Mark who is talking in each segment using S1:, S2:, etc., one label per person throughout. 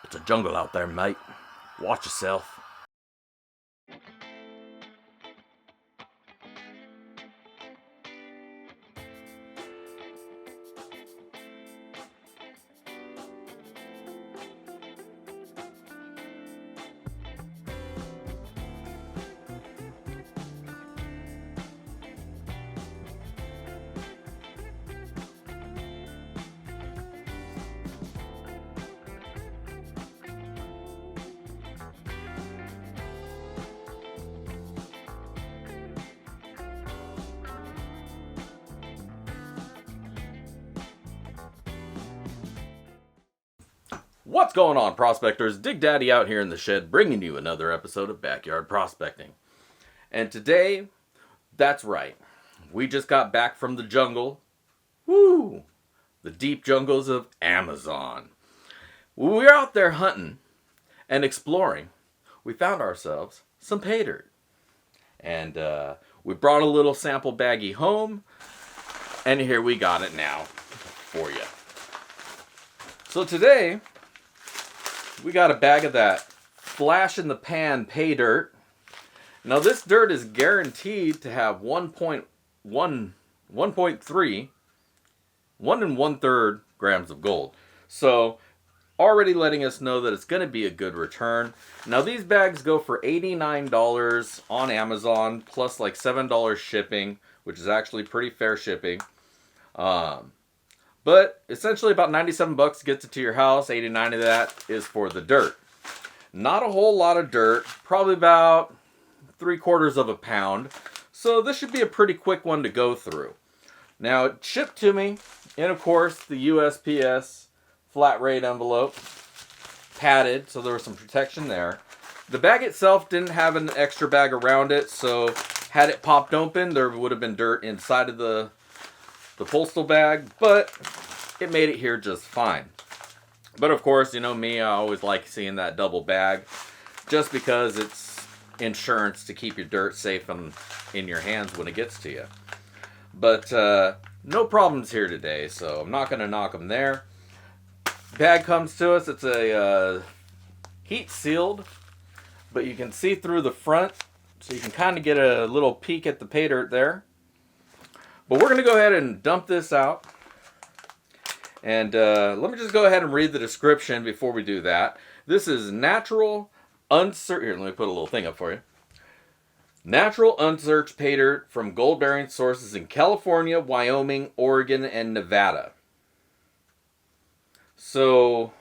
S1: It's a jungle out there, mate. Watch yourself. What's going on, prospectors? Dig Daddy out here in the shed, bringing you another episode of Backyard Prospecting. And today, that's right, we just got back from the jungle. Woo! The deep jungles of Amazon. When we were out there hunting and exploring, we found ourselves some Paydirt. And we brought a little sample baggie home, and here we got it now for you. So today, we got a bag of that flash in the pan Paydirt. Now this dirt is guaranteed to have 1.3, 1 1/3 grams of gold. So already letting us know that it's going to be a good return. Now these bags go for $89 on Amazon plus like $7 shipping, which is actually pretty fair shipping. But essentially about 97 bucks gets it to your house. 89 of that is for the dirt. Not a whole lot of dirt, probably about 3/4 of a pound. So this should be a pretty quick one to go through. Now it shipped to me in, of course, the USPS flat rate envelope, padded, so there was some protection there. The bag itself didn't have an extra bag around it, so had it popped open, there would have been dirt inside of the postal bag, but it made it here just fine. But of course, you know me, I always like seeing that double bag, just because it's insurance to keep your dirt safe in your hands when it gets to you. But no problems here today, so I'm not going to knock them there. Bag comes to us, it's a heat sealed, but you can see through the front, so you can kind of get a little peek at the Paydirt there. But we're going to go ahead and dump this out. And let me just go ahead and read the description before we do that. This is natural, unsearched... Here, let me put a little thing up for you. Natural, unsearched Paydirt from gold-bearing sources in California, Wyoming, Oregon, and Nevada. So,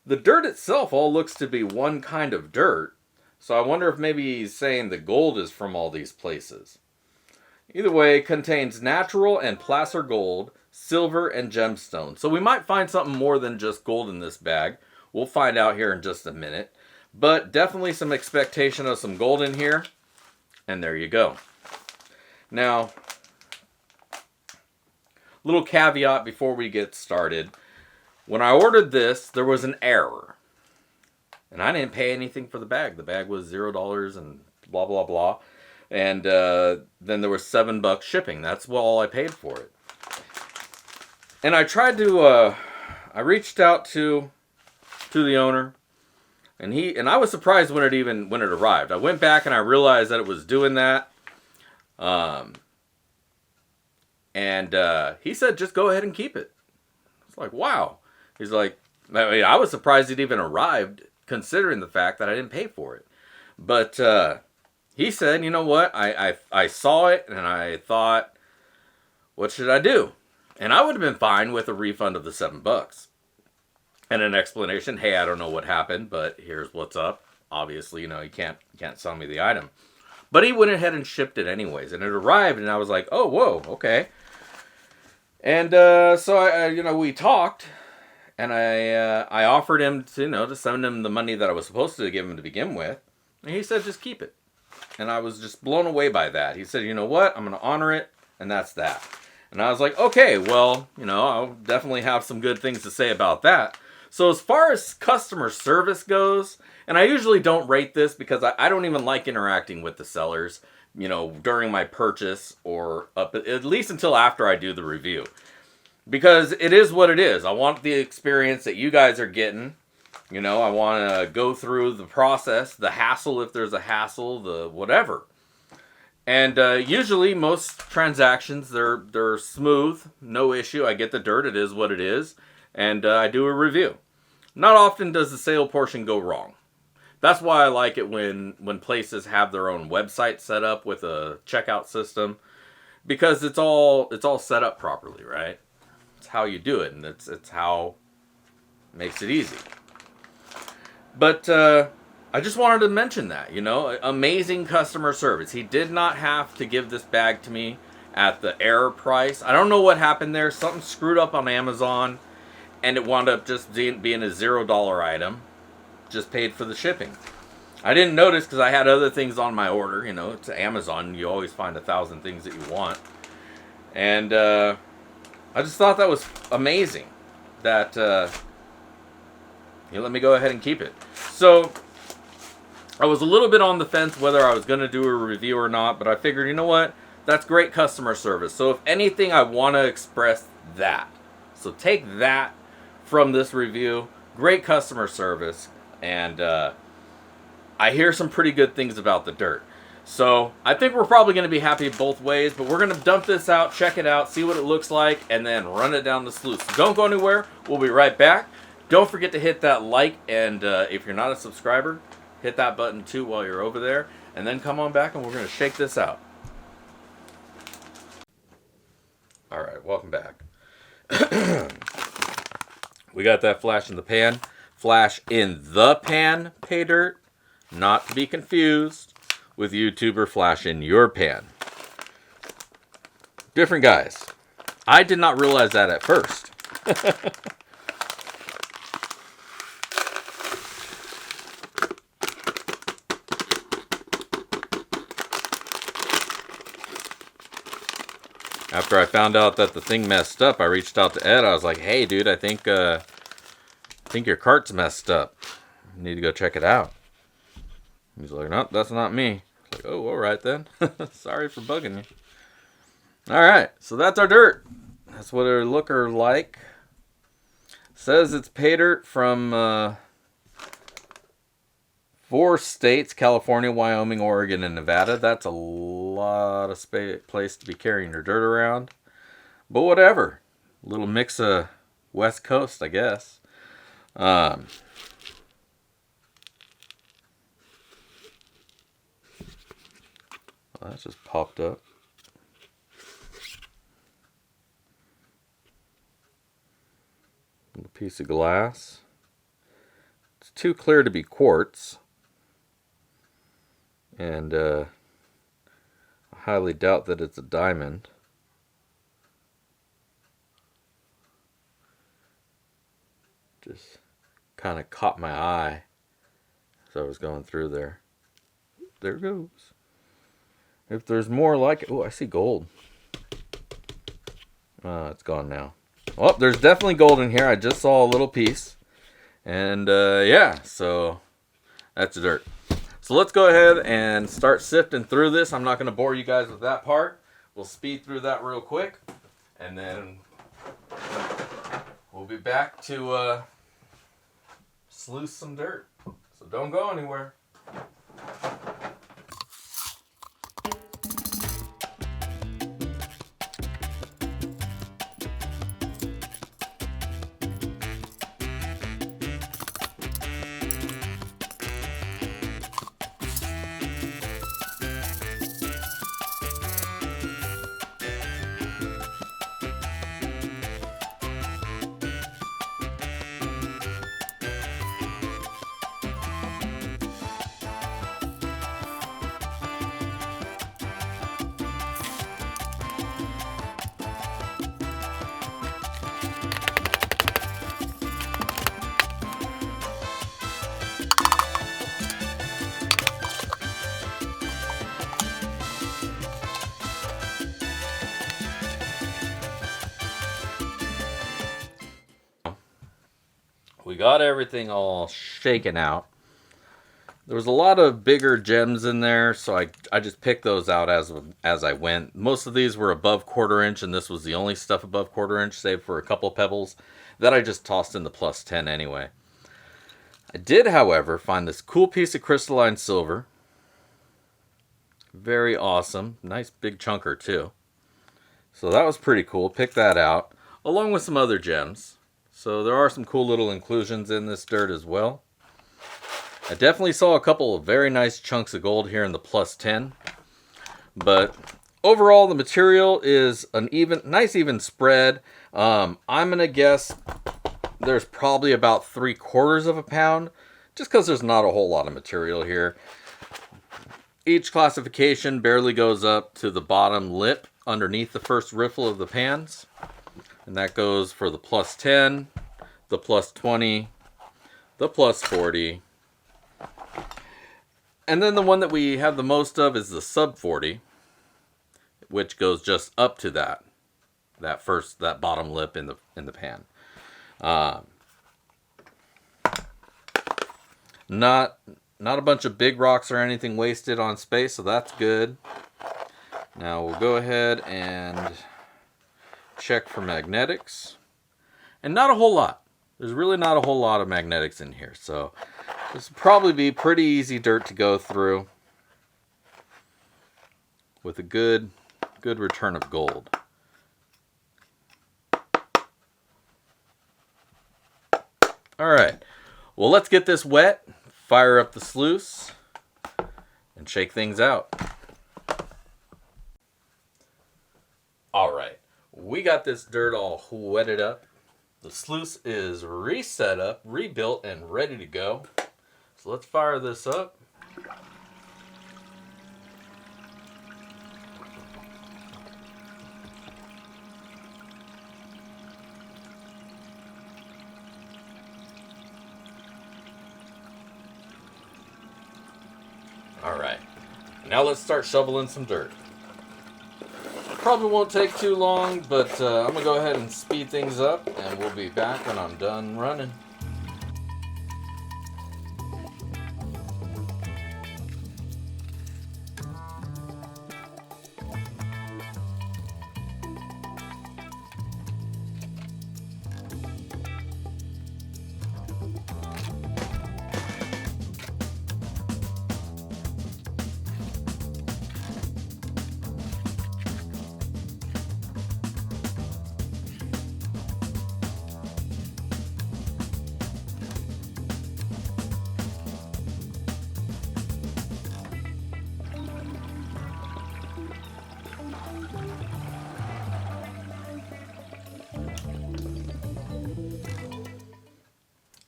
S1: the dirt itself all looks to be one kind of dirt. So I wonder if maybe he's saying the gold is from all these places. Either way, contains natural and placer gold, silver, and gemstones. So we might find something more than just gold in this bag. We'll find out here in just a minute. But definitely some expectation of some gold in here. And there you go. Now, little caveat before we get started. When I ordered this, there was an error. And I didn't pay anything for the bag. The bag was $0 and blah, blah, blah. And then there was $7 shipping. That's all I paid for it. And I tried to, I reached out to the owner, and I was surprised when it arrived. I went back and I realized that it was doing that. And he said, just go ahead and keep it. It's like, wow. He's like, I was surprised it even arrived, considering the fact that I didn't pay for it. But he said, you know what, I saw it, and I thought, what should I do? And I would have been fine with a refund of the $7. And an explanation, hey, I don't know what happened, but here's what's up. Obviously, you know, you can't sell me the item. But he went ahead and shipped it anyways. And it arrived, and I was like, oh, whoa, okay. And so, we talked, and I offered him to send him the money that I was supposed to give him to begin with. And he said, just keep it. And I was just blown away by that. He said, you know what? I'm going to honor it. And that's that. And I was like, okay, well, I'll definitely have some good things to say about that. So as far as customer service goes, and I usually don't rate this because I don't even like interacting with the sellers, during my purchase or at least until after I do the review. because it is what it is. I want the experience that you guys are getting. You know, I want to go through the process, the hassle if there's a hassle, the whatever. And usually most transactions, they're smooth, no issue. I get the dirt, it is what it is. And I do a review. Not often does the sale portion go wrong. That's why I like it when places have their own website set up with a checkout system. Because it's all set up properly, right? It's how you do it, and it's how it makes it easy. But I just wanted to mention that, you know, amazing customer service. He did not have to give this bag to me at the error price. I don't know what happened there. Something screwed up on Amazon, and it wound up just being a $0 item. Just paid for the shipping. I didn't notice because I had other things on my order. You know, it's Amazon. You always find 1,000 things that you want. And I just thought that was amazing that you let me go ahead and keep it. So I was a little bit on the fence whether I was going to do a review or not, but I figured, you know what? That's great customer service. So if anything, I want to express that. So take that from this review. Great customer service. And I hear some pretty good things about the dirt. So I think we're probably going to be happy both ways, but we're going to dump this out, check it out, see what it looks like, and then run it down the sluice. So don't go anywhere. We'll be right back. Don't forget to hit that like, and if you're not a subscriber, hit that button too while you're over there, and then come on back and we're going to shake this out. All right, welcome back. We got that flash in the pan. Flash in the pan, Paydirt. Not to be confused with YouTuber flash in your pan. Different guys. I did not realize that at first. After I found out that the thing messed up, I reached out to Ed. I was like, hey, dude, I think your cart's messed up. You need to go check it out. He's like, no, that's not me. I was like, oh, all right then. Sorry for bugging you. All right, so that's our dirt. That's what it looker like. Says it's Paydirt from 4 states: California, Wyoming, Oregon, and Nevada. That's a lot of place to be carrying your dirt around. But whatever. A little mix of West Coast, I guess. Well, that just popped up. Little piece of glass. It's too clear to be quartz. And I highly doubt that it's a diamond. Just kind of caught my eye as I was going through there. There it goes. If there's more like it... Oh, I see gold. It's gone now. Well, there's definitely gold in here. I just saw a little piece. And yeah, so that's dirt. So let's go ahead and start sifting through this. I'm not going to bore you guys with that part. We'll speed through that real quick. And then we'll be back to sluice some dirt. So don't go anywhere. We got everything all shaken out. There was a lot of bigger gems in there, so I just picked those out as I went. Most of these were above 1/4 inch, and this was the only stuff above 1/4 inch, save for a couple pebbles that I just tossed in the +10 anyway. I did, however, find this cool piece of crystalline silver. Very awesome. Nice big chunker, too. So that was pretty cool. Picked that out, along with some other gems. So there are some cool little inclusions in this dirt as well. I definitely saw a couple of very nice chunks of gold here in the +10. But overall, the material is an nice even spread. I'm going to guess there's probably about 3/4 of a pound, just because there's not a whole lot of material here. Each classification barely goes up to the bottom lip underneath the first riffle of the pans. And that goes for the +10, the +20, the +40. And then the one that we have the most of is the sub 40, which goes just up to that bottom lip in the pan. Not a bunch of big rocks or anything wasted on space, so that's good. Now we'll go ahead and check for magnetics. And not a whole lot. There's really not a whole lot of magnetics in here, so this will probably be pretty easy dirt to go through with a good return of gold. Alright, well, let's get this wet, fire up the sluice, and shake things out. Alright, we got this dirt all wetted up. The sluice is reset up, rebuilt, and ready to go. So let's fire this up. Alright, now let's start shoveling some dirt. Probably won't take too long, but I'm going to go ahead and speed things up, and we'll be back when I'm done running.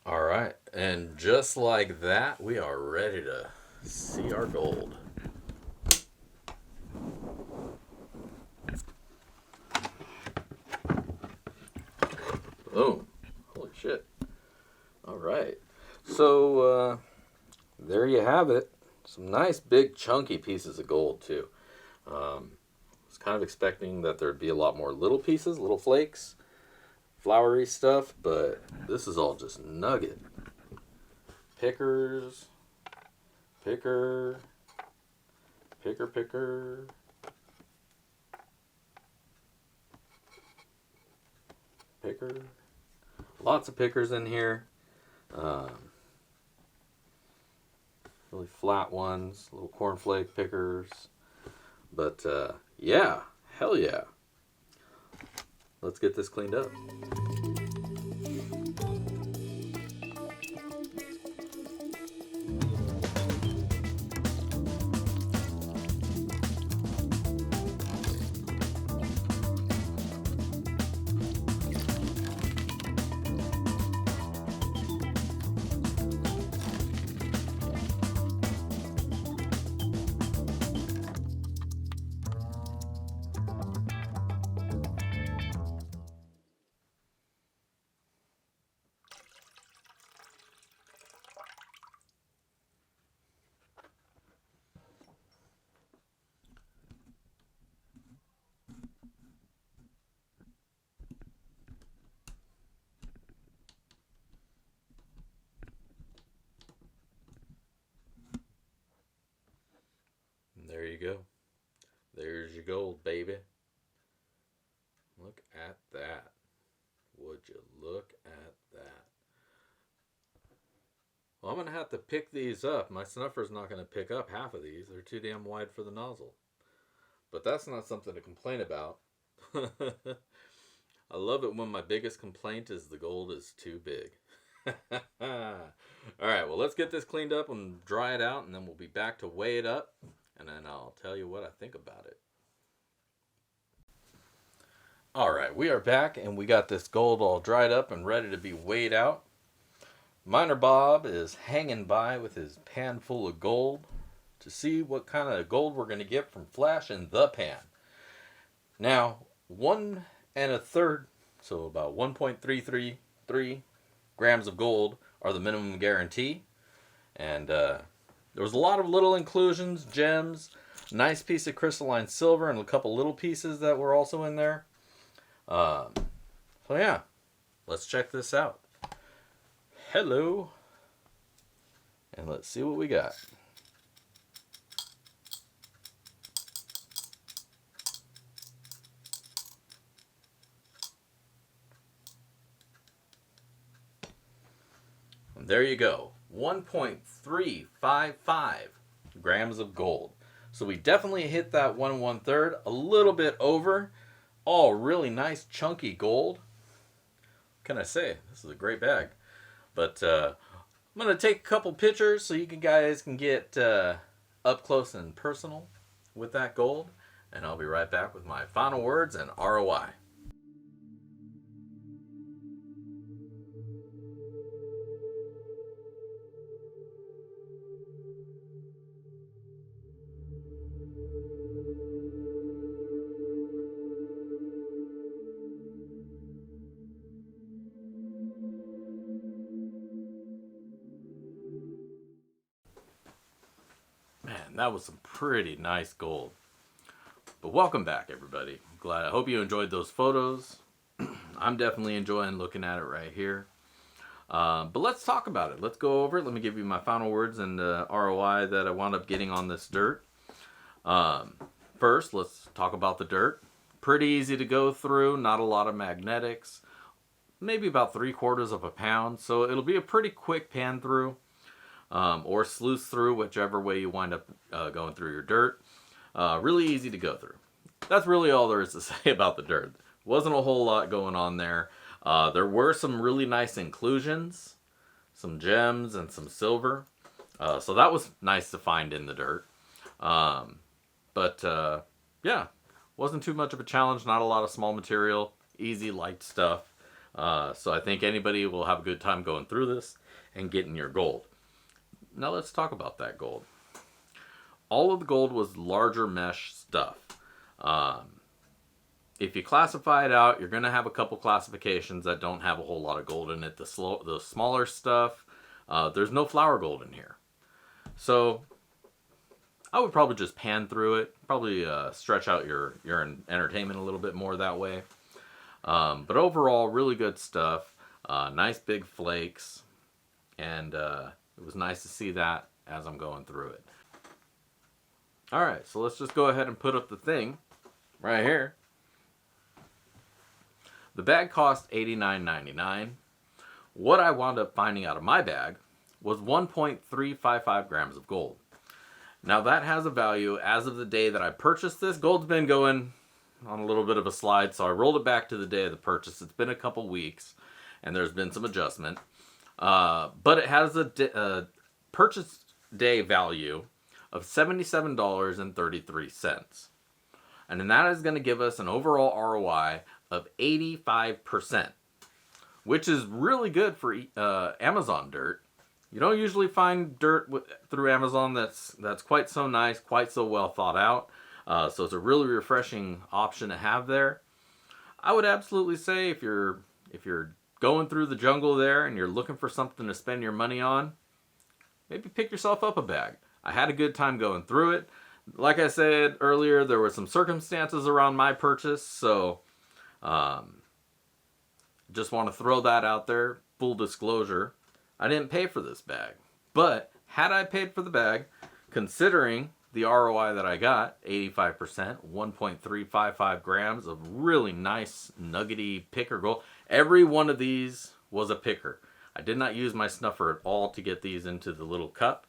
S1: Alright, and just like that, we are ready to see our gold. Boom. Holy shit. Alright, so there you have it. Some nice big chunky pieces of gold too. I was kind of expecting that there'd be a lot more little pieces, little flakes, flowery stuff, but this is all just nugget. Pickers, picker, picker, picker, picker. Lots of pickers in here. Really flat ones, little cornflake pickers. But yeah, hell yeah. Let's get this cleaned up. go. There's your gold, baby. Look at that. Would you look at that? Well, I'm going to have to pick these up. My snuffer's not going to pick up half of these. They're too damn wide for the nozzle. But that's not something to complain about. I love it when my biggest complaint is the gold is too big. Alright, well, let's get this cleaned up and dry it out, and then we'll be back to weigh it up, and then I'll tell you what I think about it. Alright, we are back, and we got this gold all dried up and ready to be weighed out. Miner Bob is hanging by with his pan full of gold to see what kind of gold we're going to get from Flash in the pan. Now, 1 1/3, so about 1.333 grams of gold are the minimum guarantee. And there was a lot of little inclusions, gems, nice piece of crystalline silver, and a couple little pieces that were also in there. So yeah, let's check this out. Hello. And let's see what we got. And there you go. 1.355 grams of gold. So we definitely hit that 1 1/3, a little bit over. All really nice chunky gold. What can I say? This is a great bag. But I'm going to take a couple pictures so you guys can get up close and personal with that gold. And I'll be right back with my final words and ROI. Man, that was some pretty nice gold. But welcome back, everybody. I hope you enjoyed those photos. I'm definitely enjoying looking at it right here. But let's talk about it. Let's go over it. Let me give you my final words and ROI that I wound up getting on this dirt. First, let's talk about the dirt. Pretty easy to go through. Not a lot of magnetics. Maybe about 3/4 of a pound. So it'll be a pretty quick pan through. Or sluice through, whichever way you wind up going through your dirt. Really easy to go through. That's really all there is to say about the dirt. Wasn't a whole lot going on there. There were some really nice inclusions, some gems and some silver. So that was nice to find in the dirt. Yeah, wasn't too much of a challenge. Not a lot of small material, easy, light stuff. So I think anybody will have a good time going through this and getting your gold. Now let's talk about that gold. All of the gold was larger mesh stuff. If you classify it out, you're going to have a couple classifications that don't have a whole lot of gold in it. The smaller stuff, there's no flour gold in here. So I would probably just pan through it. Probably stretch out your entertainment a little bit more that way. But overall, really good stuff. Nice big flakes. And it was nice to see that as I'm going through it. Alright, so let's just go ahead and put up the thing right here. The bag cost $89.99. What I wound up finding out of my bag was 1.355 grams of gold. Now that has a value as of the day that I purchased this. Gold's been going on a little bit of a slide, so I rolled it back to the day of the purchase. It's been a couple weeks, and there's been some adjustment. But it has a purchase day value of $77.33. And then that is going to give us an overall ROI of 85%, which is really good for Amazon dirt. You don't usually find dirt through Amazon that's quite so nice, quite so well thought out. So it's a really refreshing option to have there. I would absolutely say if you're going through the jungle there and you're looking for something to spend your money on, maybe pick yourself up a bag. I had a good time going through it. Like I said earlier, there were some circumstances around my purchase, so just want to throw that out there. Full disclosure, I didn't pay for this bag. But had I paid for the bag, considering the ROI that I got, 85%, 1.355 grams of really nice nuggety picker gold. Every one of these was a picker. I did not use my snuffer at all to get these into the little cup.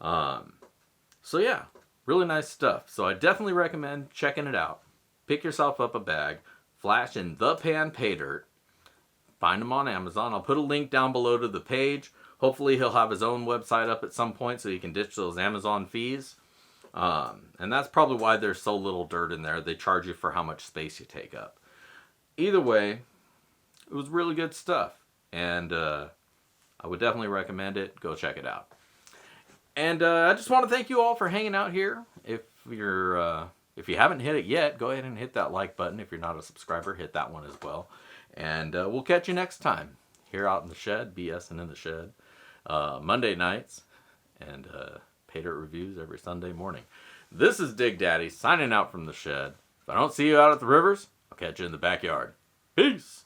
S1: So yeah, really nice stuff. So I definitely recommend checking it out. Pick yourself up a bag, flash in the pan Paydirt. Find them on Amazon. I'll put a link down below to the page. Hopefully he'll have his own website up at some point so you can ditch those Amazon fees. And that's probably why there's so little dirt in there. They charge you for how much space you take up. Either way, it was really good stuff. And I would definitely recommend it. Go check it out. And I just want to thank you all for hanging out here. If you haven't hit it yet, go ahead and hit that like button. If you're not a subscriber, hit that one as well. And we'll catch you next time here out in the shed, BSing in the shed, Monday nights, and Paydirt reviews every Sunday morning. This is Dig Daddy signing out from the shed. If I don't see you out at the rivers, I'll catch you in the backyard. Peace.